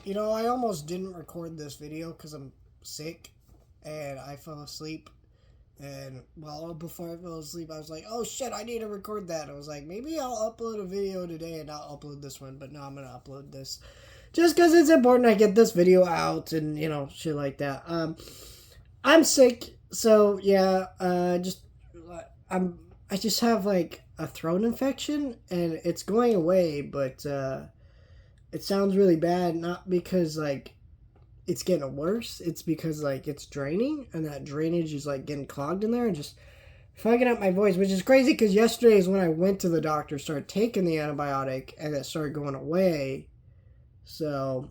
I almost didn't record this video because I'm sick and I fell asleep. And before I fell asleep, I was like, oh shit, I need to record that. I was like, maybe I'll upload a video today and not upload this one. But no, I'm going to upload this just because it's important I get this video out and, shit like that. I'm sick. So yeah, I just have like a throat infection and it's going away, but, it sounds really bad, not because like it's getting worse. It's because like it's draining, and that drainage is like getting clogged in there and just fucking up my voice, which is crazy because yesterday is when I went to the doctor, started taking the antibiotic, and it started going away. So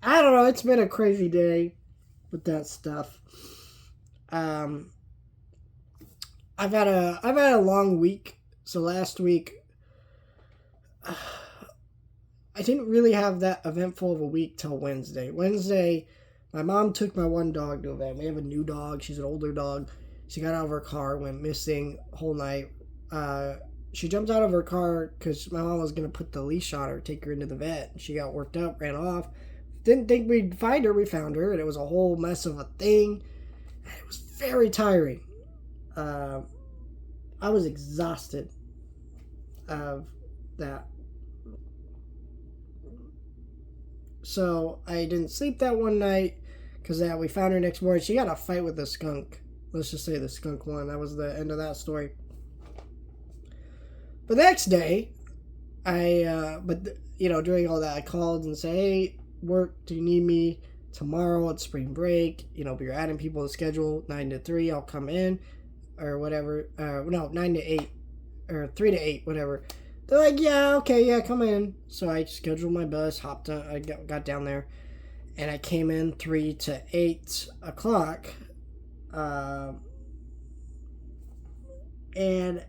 I don't know. It's been a crazy day with that stuff. I've had a long week. So last week. I didn't really have that eventful of a week till Wednesday. Wednesday, my mom took my one dog to a vet. We have a new dog. She's an older dog. She got out of her car, went missing whole night. She jumped out of her car because my mom was going to put the leash on her, take her into the vet. She got worked up, ran off. Didn't think we'd find her. We found her, and it was a whole mess of a thing. And it was very tiring. I was exhausted of that. So I didn't sleep that one night because we found her next morning. She got a fight with a skunk. Let's just say the skunk won. That was the end of that story. But the next day, during all that, I called and said, hey, work, do you need me tomorrow? It's spring break. But you're adding people to the schedule, 9 to 3, I'll come in, or whatever. 9 to 8, or 3 to 8, whatever. They're like, yeah, okay, yeah, come in. So I scheduled my bus, hopped on, I got down there, and I came in 3 to 8 o'clock. And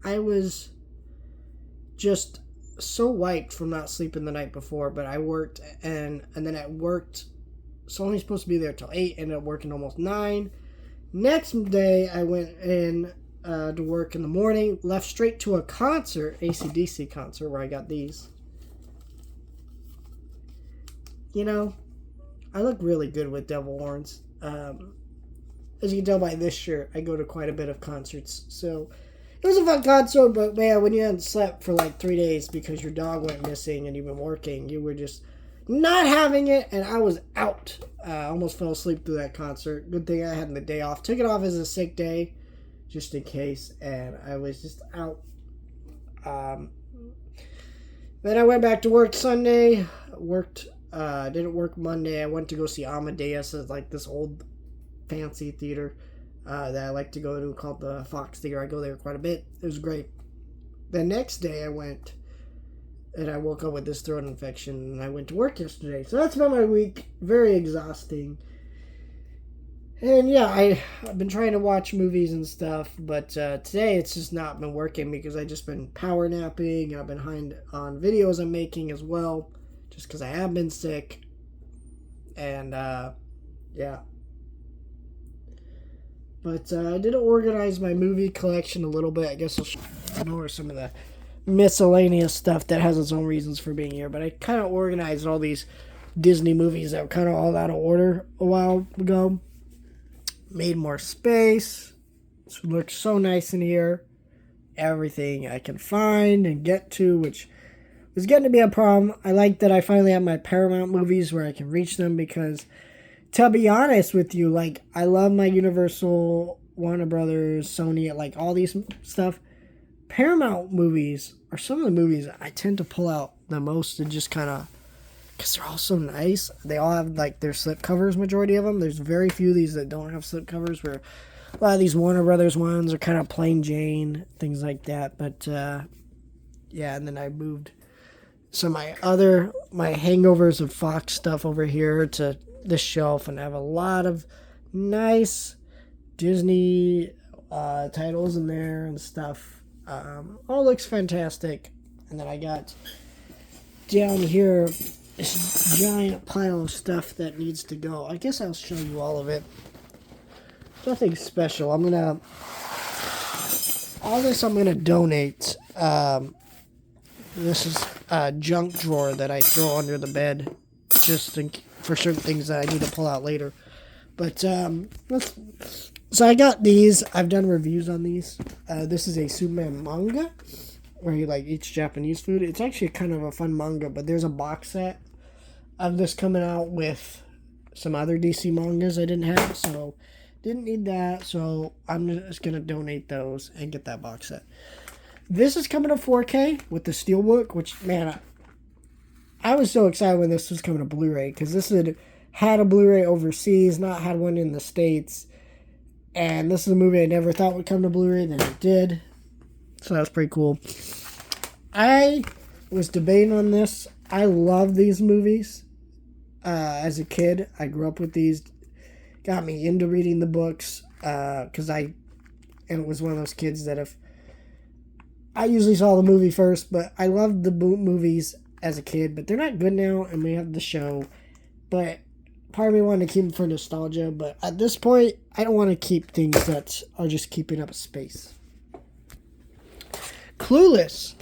I was just so wiped from not sleeping the night before, but I worked, and then I worked, so only supposed to be there till 8, ended up working almost 9. Next day, I went in to work in the morning, left straight to a concert, AC/DC concert, where I got these. I look really good with devil horns. As you can tell by this shirt, I go to quite a bit of concerts. So it was a fun concert, but man, when you hadn't slept for like 3 days because your dog went missing and you've been working, you were just not having it, and I was out. I almost fell asleep through that concert. Good thing I had the day off. Took it off as a sick day, just in case, and I was just out. Then I went back to work Sunday. Didn't work Monday. I went to go see Amadeus at like this old fancy theater that I like to go to called the Fox Theater. I go there quite a bit. It was great. The next day I went, and I woke up with this throat infection, and I went to work yesterday. So that's been my week. Very exhausting. And yeah, I've been trying to watch movies and stuff, but today it's just not been working because I've just been power napping, and I've been behind on videos I'm making as well, just because I have been sick. And yeah. But I did organize my movie collection a little bit. I guess I'll show you some of the miscellaneous stuff that has its own reasons for being here. But I kind of organized all these Disney movies that were kind of all out of order a while ago. Made more space. It looks so nice in here. Everything I can find and get to, which was getting to be a problem. I like that I finally have my Paramount movies where I can reach them because, to be honest with you, like, I love my Universal, Warner Brothers, Sony, like all these stuff. Paramount movies are some of the movies I tend to pull out the most and just kind of, because they're all so nice. They all have like their slip covers, majority of them. There's very few of these that don't have slip covers, where a lot of these Warner Brothers ones are kind of plain Jane, things like that. But yeah, and then I moved some of my hangovers of Fox stuff over here to this shelf, and I have a lot of nice Disney titles in there and stuff. All looks fantastic. And then I got down here this giant pile of stuff that needs to go. I guess I'll show you all of it. Nothing special. All this I'm gonna donate. This is a junk drawer that I throw under the bed just for certain things that I need to pull out later. But so I got these. I've done reviews on these. This is a Superman manga where he like eats Japanese food. It's actually kind of a fun manga, but there's a box set of this coming out with some other DC mangas I didn't have, so didn't need that. So I'm just gonna donate those and get that box set. This is coming to 4K with the Steelbook, which, man, I was so excited when this was coming to Blu-ray, because this had a Blu-ray overseas, not had one in the States. And this is a movie I never thought would come to Blu-ray, then it did. So that's pretty cool. I was debating on this. I love these movies. As a kid, I grew up with these. Got me into reading the books, because I was one of those kids that if I usually saw the movie first, but I loved the movies as a kid, but they're not good now, and we have the show. But part of me wanted to keep them for nostalgia, but at this point, I don't want to keep things that are just keeping up space. Clueless.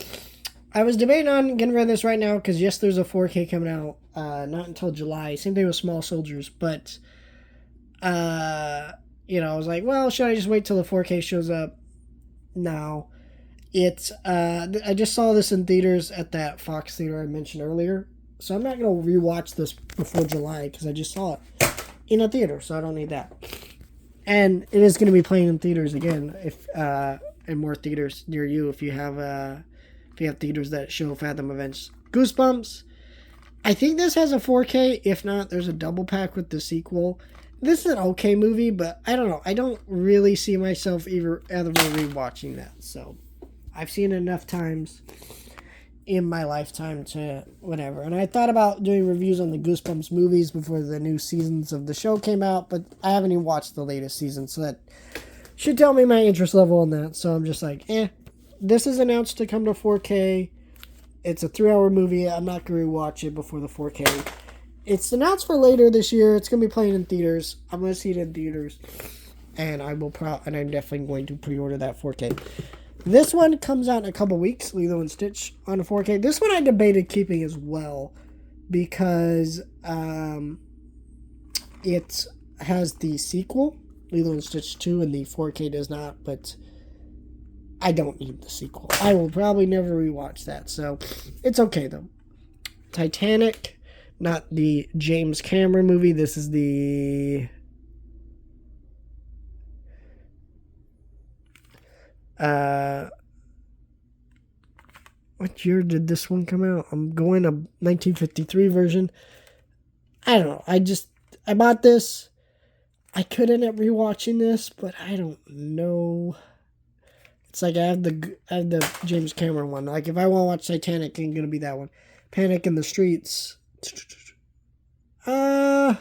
I was debating on getting rid of this right now, because yes, there's a 4K coming out, not until July. Same thing with Small Soldiers, but, I was like, well, should I just wait till the 4K shows up? No. I just saw this in theaters at that Fox theater I mentioned earlier, so I'm not going to rewatch this before July, because I just saw it in a theater, so I don't need that. And it is going to be playing in theaters again, if in more theaters near you, if you have theaters that show Fathom events. Goosebumps. I think this has a 4K. If not, there's a double pack with the sequel. This is an okay movie, but I don't know. I don't really see myself ever rewatching that, so I've seen it enough times in my lifetime to whatever. And I thought about doing reviews on the Goosebumps movies before the new seasons of the show came out, but I haven't even watched the latest season, so that should tell me my interest level on that. So I'm just like, This is announced to come to 4K. It's a 3-hour movie. I'm not going to rewatch it before the 4K. It's announced for later this year. It's going to be playing in theaters. I'm going to see it in theaters. And I'm definitely going to pre-order that 4K. This one comes out in a couple weeks, Lilo and Stitch on a 4K. This one I debated keeping as well, because it has the sequel, Lilo and Stitch 2, and the 4K does not, but I don't need the sequel. I will probably never rewatch that, so it's okay though. Titanic, not the James Cameron movie. This is the what year did this one come out? I'm going a 1953 version. I don't know. I bought this. I could end up rewatching this, but I don't know. It's like I have the James Cameron one. Like if I want to watch Titanic, it's gonna be that one. Panic in the Streets. Yeah,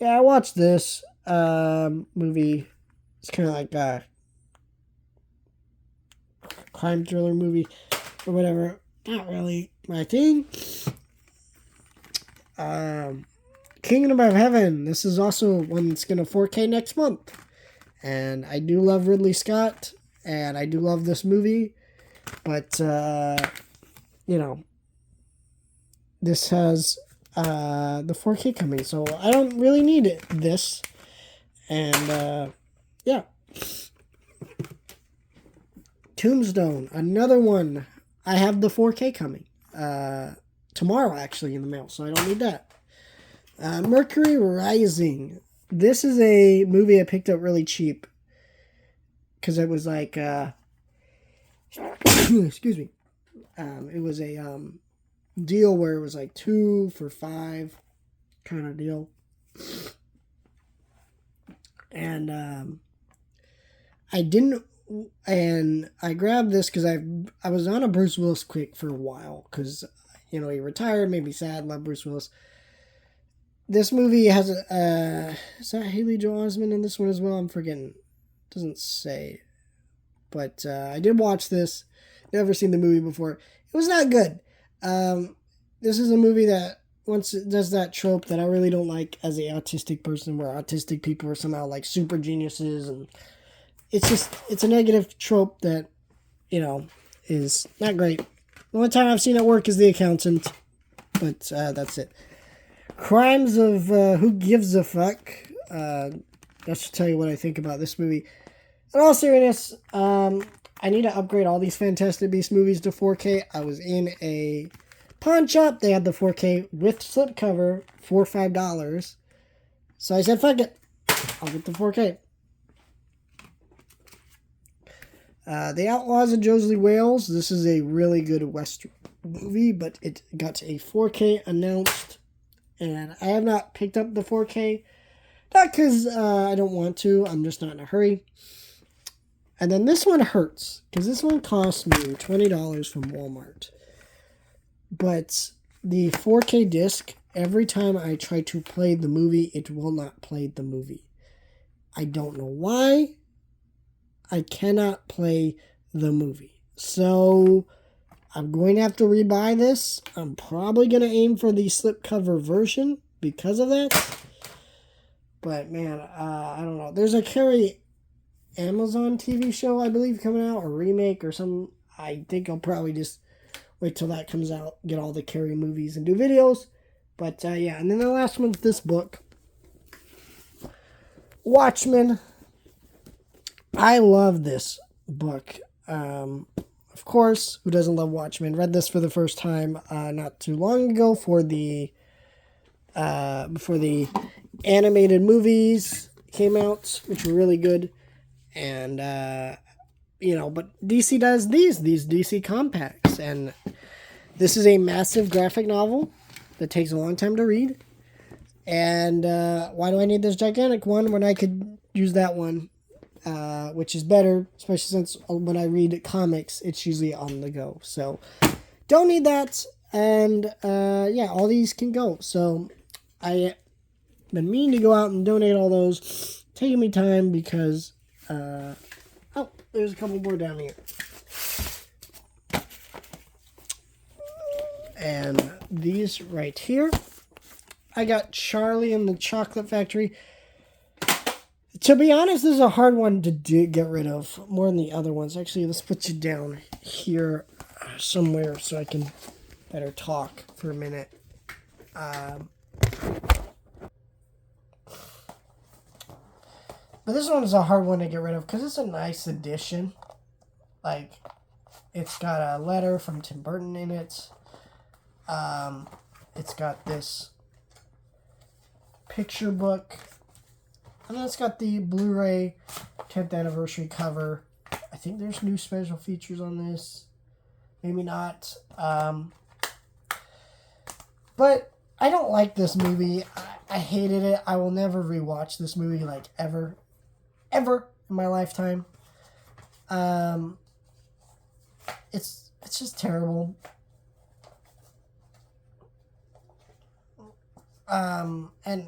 I watched this movie. It's kind of like a crime thriller movie or whatever. Not really my thing. Kingdom of Heaven. This is also one that's going to 4K next month. And I do love Ridley Scott. And I do love this movie. But, this has the 4K coming. So I don't really need this. And, yeah. Tombstone. Another one. I have the 4K coming. Tomorrow, actually, in the mail. So I don't need that. Mercury Rising. This is a movie I picked up really cheap. Because it was like, excuse me. It was a deal where it was like 2 for $5 kind of deal. And I grabbed this because I was on a Bruce Willis kick for a while. Because, he retired, made me sad, love Bruce Willis. This movie has is that Haley Joel Osment in this one as well? I'm forgetting. It doesn't say. But I did watch this. Never seen the movie before. It was not good. This is a movie that once it does that trope that I really don't like as an autistic person, where autistic people are somehow like super geniuses, and it's a negative trope that, is not great. The only time I've seen it work is The Accountant, but that's it. Crimes of Who Gives a Fuck. That should tell you what I think about this movie. In all seriousness, I need to upgrade all these Fantastic Beasts movies to 4K. I was in a pawn shop. They had the 4K with slipcover for $5. So I said, fuck it. I'll get the 4K. The Outlaws of Josie Wales. This is a really good Western movie, but it got a 4K announced. And I have not picked up the 4K. Not because I don't want to. I'm just not in a hurry. And then this one hurts. Because this one cost me $20 from Walmart. But the 4K disc, every time I try to play the movie, it will not play the movie. I don't know why. I cannot play the movie. So I'm going to have to rebuy this. I'm probably going to aim for the slipcover version because of that. But man, I don't know. There's a Carrie Amazon TV show, I believe, coming out, or remake or some. I think I'll probably just wait till that comes out, get all the Carrie movies and do videos. But yeah, and then the last one's this book, Watchmen. I love this book. Of course, who doesn't love Watchmen? Read this for the first time not too long ago for the before the animated movies came out, which were really good. And but DC does these DC compacts, and this is a massive graphic novel that takes a long time to read. And why do I need this gigantic one when I could use that one? Which is better, especially since when I read comics, it's usually on the go. So, don't need that. And, yeah, all these can go. So, I've been meaning to go out and donate all those. Taking me time because, oh, there's a couple more down here. And these right here. I got Charlie and the Chocolate Factory. To be honest, this is a hard one to get rid of, more than the other ones. Actually, let's put you down here somewhere so I can better talk for a minute. But this one is a hard one to get rid of because it's a nice addition. Like, it's got a letter from Tim Burton in it. It's got this picture book. And then it's got the Blu-ray 10th anniversary cover. I think there's new special features on this. Maybe not. But I don't like this movie. I hated it. I will never rewatch this movie, like, ever. Ever in my lifetime. It's just terrible. And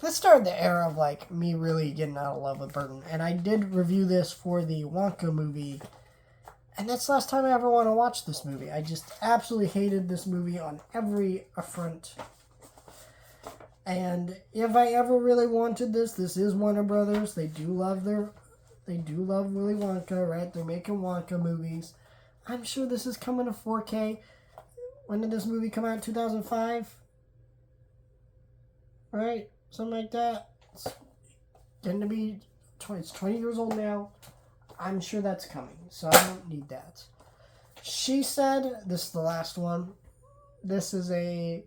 let's start the era of, like, me really getting out of love with Burton. And I did review this for the Wonka movie. And that's the last time I ever want to watch this movie. I just absolutely hated this movie on every front. And if I ever really wanted this is Warner Brothers. They do love Willy Wonka, right? They're making Wonka movies. I'm sure this is coming to 4K. When did this movie come out? 2005? Right? Something like that. It's getting to be 20, it's 20 years old now. I'm sure that's coming, so I don't need that. She Said, this is the last one. This is a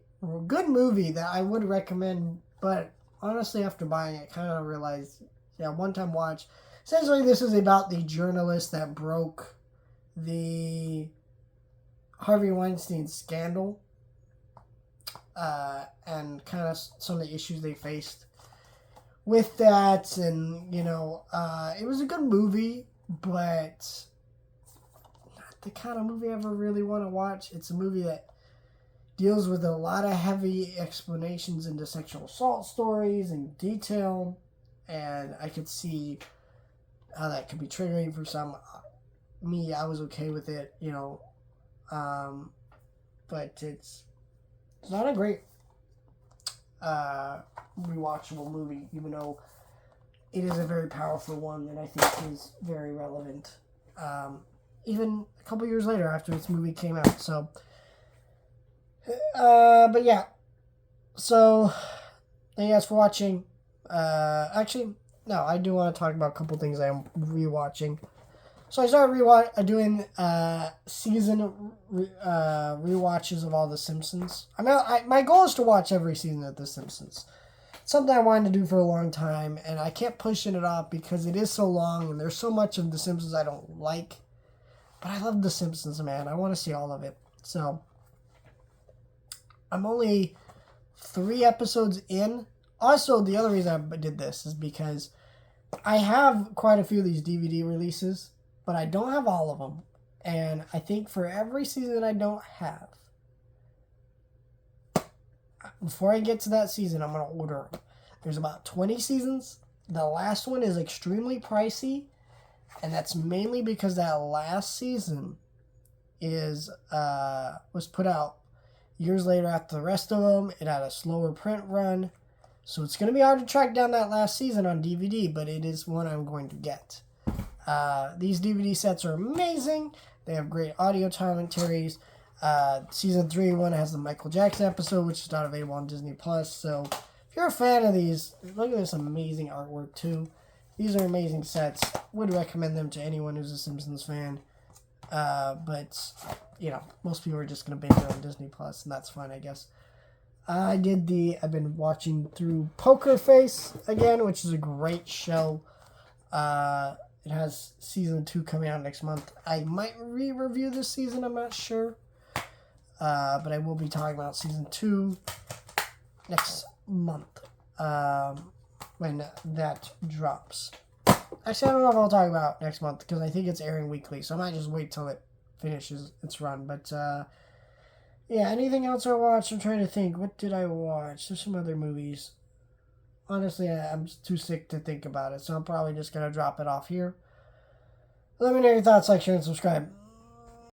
good movie that I would recommend, but honestly, after buying it, kind of realized, one-time watch. Essentially, this is about the journalist that broke the Harvey Weinstein scandal. And kind of some of the issues they faced with that, and it was a good movie, but not the kind of movie I ever really want to watch. It's a movie that deals with a lot of heavy explanations into sexual assault stories and detail, and I could see how that could be triggering for some. Me, I was okay with it, but it's not a great rewatchable movie, even though it is a very powerful one that I think is very relevant. even a couple years later after this movie came out. So, but yeah. So, thank you guys for watching. Actually, no, I do want to talk about a couple things I'm rewatching. So I started doing season rewatches of all The Simpsons. My goal is to watch every season of The Simpsons. It's something I wanted to do for a long time, and I kept pushing it off because it is so long, and there's so much of The Simpsons I don't like. But I love The Simpsons, man. I want to see all of it. So I'm only 3 episodes in. Also, the other reason I did this is because I have quite a few of these DVD releases, but I don't have all of them. And I think for every season I don't have, before I get to that season, I'm going to order them. There's about 20 seasons. The last one is extremely pricey, and that's mainly because that last season was put out years later after the rest of them. It had a slower print run. So it's going to be hard to track down that last season on DVD, but it is one I'm going to get. These DVD sets are amazing. They have great audio commentaries. Season 3 one has the Michael Jackson episode, which is not available on Disney+. So if you're a fan of these, look at this amazing artwork too. These are amazing sets. Would recommend them to anyone who's a Simpsons fan. But, most people are just going to binge it on Disney+, and that's fine, I guess. I've been watching through Poker Face again, which is a great show. It has season 2 coming out next month. I might re-review this season, I'm not sure. But I will be talking about season 2 next month, when that drops. Actually, I don't know if I'll talk about next month, because I think it's airing weekly, so I might just wait till it finishes its run. But, yeah, anything else I watched? I'm trying to think. What did I watch? There's some other movies. Honestly, I'm too sick to think about it, so I'm probably just going to drop it off here. Let me know your thoughts, like, share, and subscribe.